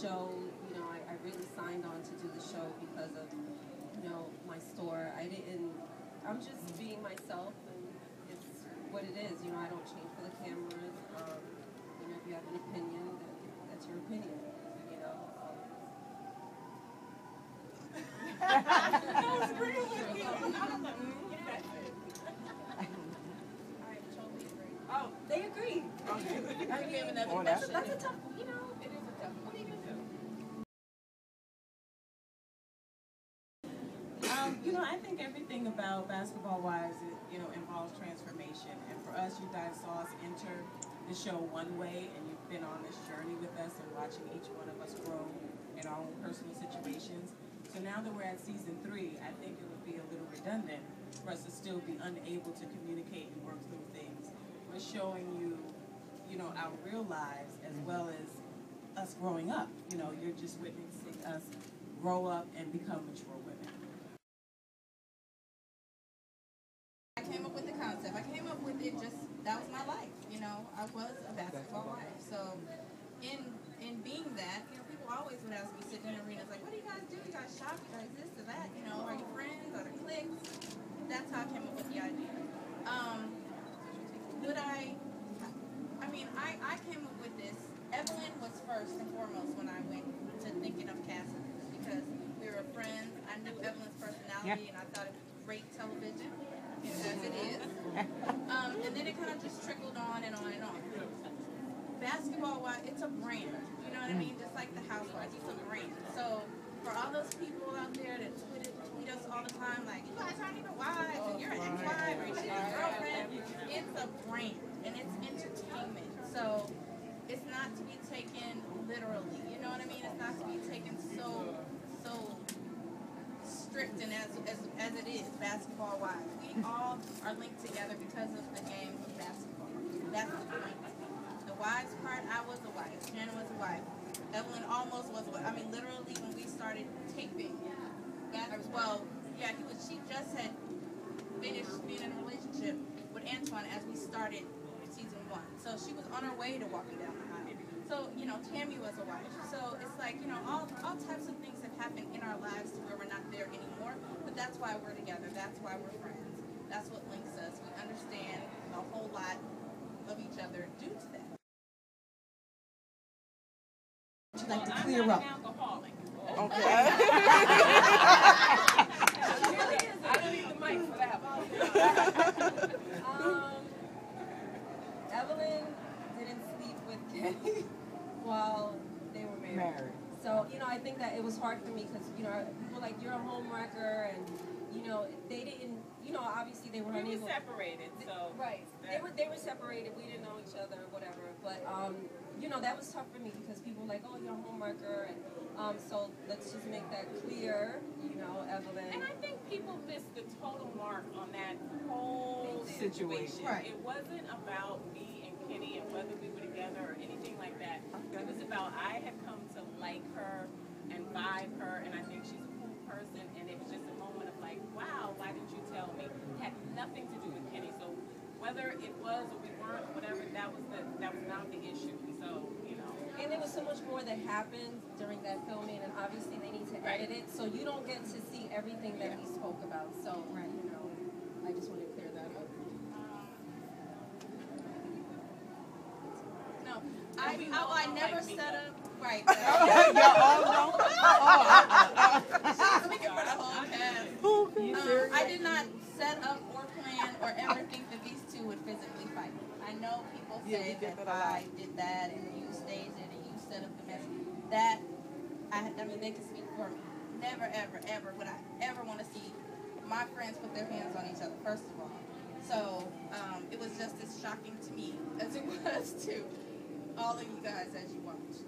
show, I really signed on to do the show because of, my store. I'm just being myself, and it's what it is. I don't change for the cameras. If you have an opinion, then that's your opinion, I was agreeing with you. Oh, they agree. Okay. I mean, that's a tough, it is a tough one. What are you going to do? I think everything about Basketball-Wise, involves transformation. And for us, you guys saw us enter the show one way, and you've been on this journey with us and watching each one of us grow in our own personal situations. So now that we're at season 3, I think it would be a little redundant for us to still be unable to communicate and work through things. We're showing you, our real lives as well as us growing up. You're just witnessing us grow up and become mature women. I came up with the concept. I came up with it that was my life. I was a basketball wife. So in being that, people always would ask me, sitting in arenas, like, what do you guys do? You guys shop? You guys this or that? Are you friends? Are there cliques? That's how I came up with the idea. I came up with this. Evelyn was first and foremost when I went to thinking of casting because we were friends. I knew Evelyn's personality and I thought it was great television, as it is. And then it kind of just trickled on and on and on. Basketball-wise, it's a brand. You know what I mean? Just like the Housewives, it's a brand. So for all those people out there that tweet us all the time, like, you guys aren't even wives, and you're an ex-wife, or you're a girlfriend, it's a brand, and it's entertainment. So it's not to be taken literally. You know what I mean? It's not to be taken so strict and as it is, basketball-wise. We all are linked together because of the game of basketball. That's the point. The wives part, I was a wife. Shannon was a wife. Evelyn almost was. Literally when we started taping, she just had finished being in a relationship with Antoine as we started season 1. So she was on her way to walking down the aisle. So, Tammy was a wife. So it's like, all types of things have happened in our lives to where we're not there anymore. But that's why we're together. That's why we're friends. That's what links us. We understand a whole lot of each other due to that. Would you like to clear up? I'm an alcoholic. Okay. I don't need the mic for that one. Evelyn didn't sleep with Kenny while they were married. So, I think that it was hard for me because, people like, you're a home wrecker, and, they didn't, obviously they were unable. We were separated, so. Right. They were separated. We didn't know each other or whatever. But, that was tough for me because people were like, oh, you're a home wrecker. And so let's just make that clear, Evelyn. And I think people missed the total mark on that whole situation. Right. It wasn't about me and Kenny and whether we were together or anything like that. Okay. It was about I had come to like her and vibe her, and I think she's a cool person, and it was just a moment of like, wow, why didn't you tell me? It had nothing to do with Kenny. So whether it was or we weren't or whatever, that was not the issue. So, And there was so much more that happened during that filming, and obviously they need to edit it, so you don't get to see everything that we spoke about. So, I just want to clear that up. No, I never set up. Right. Y'all all know? We can put a whole cast. I did not set up or plan or ever think that these two would physically fight. I know people say that I did that and you staged it and you set up the mess. That, they can speak for me. Never, ever, ever would I ever want to see my friends put their hands on each other, first of all. So, it was just as shocking to me as it was to all of you guys as you watched.